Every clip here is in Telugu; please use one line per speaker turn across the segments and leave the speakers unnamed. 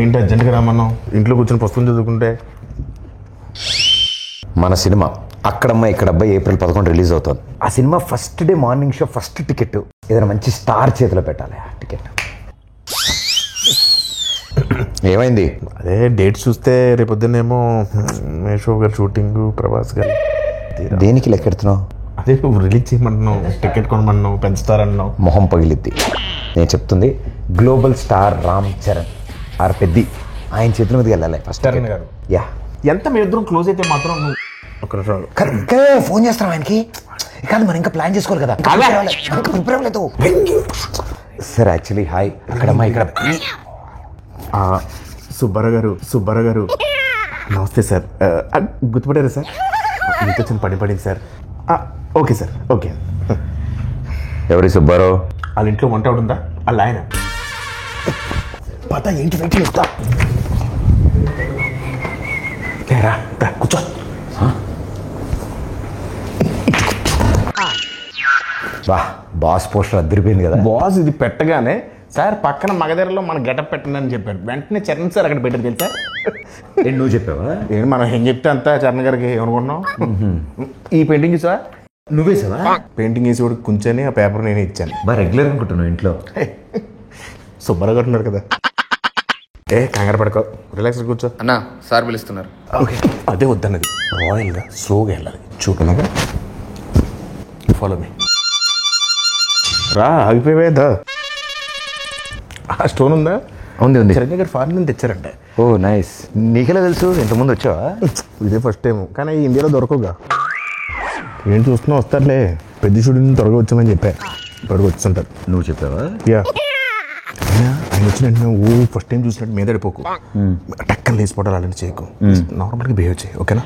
ఏంటి అర్జెంట్గా రామన్నావు? ఇంట్లో కూర్చొని పుస్తకం చదువుకుంటే.
మన సినిమా అక్కడమ్మ ఇక్కడబ్బాయి April 11 రిలీజ్ అవుతుంది. ఆ cinema first day morning show first ticket ఏదైనా మంచి స్టార్ చేతిలో పెట్టాలి. ఆ టికెట్ ఏమైంది?
అదే డేట్ చూస్తే రేపొద్దునేమో మేషో గారు షూటింగ్, ప్రభాస్ గారు.
దేనికి లెక్కెడుతున్నావు?
అదే నువ్వు రిలీజ్ చేయమంటున్నావు, టికెట్ కొనమన్నావు, పెంచుతారన్నావు.
మొహం పగిలిద్ది. నేను చెప్తుంది global star Ram Charan R Peddi ఆయన చేతుల మీదకి వెళ్ళాలి ఫస్ట్.
చరణ్ గారు
యా
ఎంత మీ ఇద్దరం క్లోజ్ అయితే మాత్రం నువ్వు ఒక నిమిషం
ఇంకా ఫోన్ చేస్తాం ఆయనకి. కాదు మనం ఇంకా ప్లాన్ చేసుకోవాలి కదా. ప్రిపేర్ అవ్వలేదు సార్. యాక్చువల్లీ హాయ్ అక్కడమ్మా ఇక్కడ
సుబ్బారావు గారు నమస్తే సార్. గుర్తుపడారా సార్? మీతో చిన్న పడింది సార్. Okay sir, okay.
ఎవరి సుబ్బారావు?
వాళ్ళ ఇంట్లో వంట ఉందా? వాళ్ళ ఆయన
పత ఏంటి వెయిట్ చేస్తా
కూర్చో.
బాస్ పోస్టర్ అదిరిపోయింది కదా.
బాస్ ఇది పెట్టగానే సార్ పక్కన మగధరలో మన గెటప్ పెట్టండి అని చెప్పాడు. వెంటనే చరణ్ సార్ అక్కడ పెట్టారు తెలుసా?
నువ్వు చెప్పావా?
ఏంటి మనం ఏం చెప్తే అంతా చరణ్ గారికి ఏమనుకుంటున్నావు? ఈ పెయింటింగ్ చూసా?
నువ్వే సార్
పెయింటింగ్ వేసి కూడా కూర్చొని ఆ పేపర్ నేనే ఇచ్చాను.
రెగ్యులర్ అనుకుంటున్నావు ఇంట్లో.
సుబ్బారావు గారు ఉన్నారు కదా. కంగారు పడుకో, రిలాక్స్ కూర్చో.
అన్నా సార్ పిలుస్తున్నారు.
ఓకే అదే వద్దన్నది. రాయల్గా స్లోగా వెళ్ళాలి. చూడనగా ఫాలో మీ. రా ఆగిపోయేదా? ఆ స్టోన్ ఉందా?
ఉంది.
చరణ్ గారు ఫారెన్ నుంచి తెచ్చారంట.
ఓ నైస్. నీకెలా తెలుసు? ఇంతకుముందు వచ్చావా?
ఇదే ఫస్ట్ టైం, కానీ ఇండియాలో దొరకవుగా. ఏం చూస్తున్నా వస్తారులే. పెద్ద షూటింగ్ త్వరగా వచ్చామని చెప్పా. త్వరగా వచ్చుంటారు.
నువ్వు చెప్పావా?
యా. ఆయన వచ్చినట్టు ఫస్ట్ టైం చూసినట్టు మీద పడిపోకు. టక్కన లేచిపోవడాలు అలాంటి చేయకు. నార్మల్గా బిహేవ్ చేయి, ఓకేనా?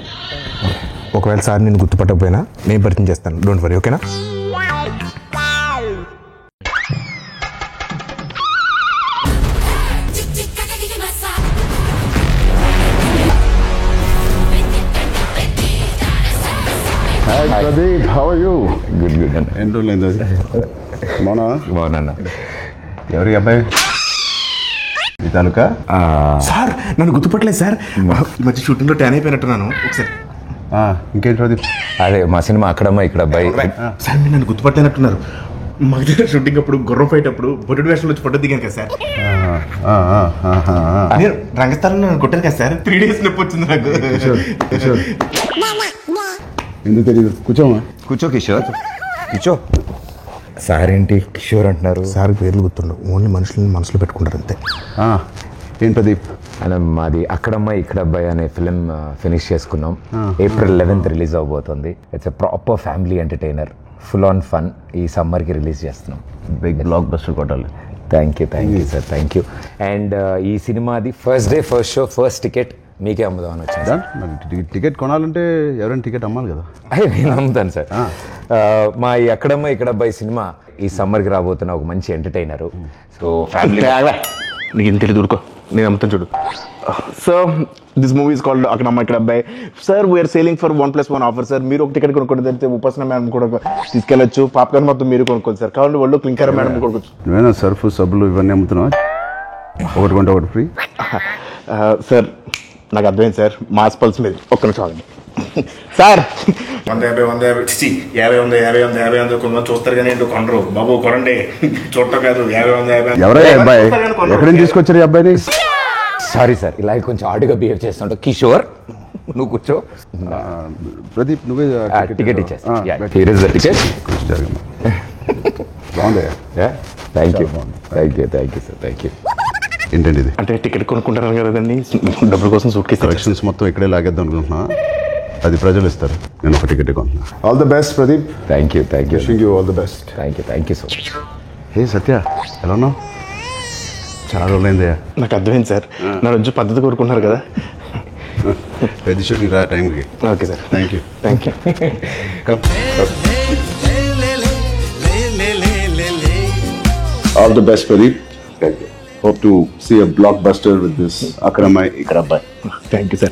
ఒకవేళ సార్ నేను గుర్తుపట్టకపోయినా నేను పరిచయం చేస్తాను. డోంట్ వరీ, ఓకేనా?
Pradeep, how are you?
Good అన్న.
ఏంటో లేదు
బాగున్నా.
ఎవరి అబ్బాయి? ఈ తాలూకా?
సార్ నన్ను గుర్తుపట్టలేదు సార్. ఈ మధ్య షూటింగ్లో ట్యాన్ అయిపోయినట్టున్నాను. ఒకసారి
ఇంకేంటి ప్రదీప్?
అదే మా సినిమా అక్కడమ్మా ఇక్కడ అబ్బాయి.
సార్ మీరు నన్ను గుర్తుపట్టలేనట్టున్నారు. మా దగ్గర షూటింగ్ అప్పుడు గుర్రం ఫైట్ అప్పుడు బొడ్డు వేషంలో వచ్చి ఫోటో దిగాను కదా సార్. నేను రంగస్థలంలో నన్ను కొట్టాను కదా సార్. 3 days నొప్పి వచ్చింది నాకు.
ఎందుకు తెలియదు? కూర్చోమా.
కూర్చో కిషోర్, కూర్చో. సార్ ఏంటి కిషోర్ అంటున్నారు?
సార్ పేర్లు గుర్తుండవు, ఓన్లీ మనుషులను మనసులో పెట్టుకుంటారు అంతే.
ఏం ప్రదీప్?
అలా మాది అక్కడమ్మ ఇక్కడ అబ్బాయి అనే ఫిలిం ఫినిష్ చేసుకున్నాం. April 11 రిలీజ్ అవబోతుంది. It's a proper family entertainer, full on fun. ఈ సమ్మర్కి రిలీజ్ చేస్తున్నాం.
బిగ్ బ్లాక్ బస్టర్ కొట్టాలి.
Thank you sir, thank you. And ఈ సినిమాది first day first show first ticket మీకే అమ్ముదామని వచ్చింది.
టికెట్ కొనాలంటే ఎవరైనా టికెట్ అమ్మాలి కదా.
అదే నేను అమ్ముతాను సార్. మా ఈ అక్కడమ్మ ఇక్కడ అబ్బాయి సినిమా ఈ సమ్మర్కి రాబోతున్న ఒక మంచి ఎంటర్టైనర్. సో ఫ్యామిలీ
నీకు ఇంత తెలియదు, ఊరుకో, నేను అమ్ముతాను చూడు. So this movie is called Akkadamma Ikkada Abbayi. Sir we are selling for 1+1 offer sir. మీరు ఒక టికెట్ కొనుక్కోండి, తెలిస్తే ఉపాసన మేడం కూడా తీసుకెళ్ళచ్చు. పాప్కార్న్ మొత్తం మీరు కొనుక్కోండి సార్. కావాలి వాళ్ళు క్లింకర్ మేడం కొనుక్కోవచ్చు.
నువ్వేనా సర్ఫ్ సబ్బులు ఇవన్నీ అమ్ముతున్నావు? ఒకటి కొంటే ఒకటి ఫ్రీ.
సార్ నాకు అర్థమైంది సార్, మాస్ పల్స్ మీద. ఒక్క నిమిషం ఆగండి సార్. 150 కొంతమంది చూస్తారు కానీ ఏంటో కొనరు. బాబు కొనండి, చూడటం కాదు. 50
ఎవరై అబ్బాయి? ఎక్కడి నుంచి తీసుకొచ్చారు ఈ అబ్బాయిని?
సారీ సార్, ఇలా కొంచెం ఆడుగా బిహేవ్ చేస్తుంటా. కిషోర్ నువ్వు కూర్చో.
ప్రదీప్ నువ్వే
టికెట్ ఇచ్చేస్తా.
బాగుంది.
Thank you sir, thank you.
ఏంటండి ఇది?
అంటే టికెట్ కొనుక్కుంటారు కదండి, డబ్బుల కోసం సూట్ కేసు
కలెక్షన్స్ మొత్తం ఇక్కడే లాగేద్దాం అనుకుంటున్నా. అది ప్రజలు ఇస్తారు, నేను ఒక టికెట్ కొంటున్నా. All the best Pradeep.
Thank you
wishing you all the best.
Thank you so much.
Hey Satya, ఎలా ఉన్నావు? చాలా రోజులైందయ్యా.
నాకు అర్థమైంది సార్, నా రోజు పద్ధతి కోరుకుంటున్నారు కదా.
పెద్ద షూటింగ్ రా టైంకి.
Okay sir,
thank you. All the best, Pradeep. Thank you. Hope to see a blockbuster with this Akramai Ikrabbai.
Thank you, sir.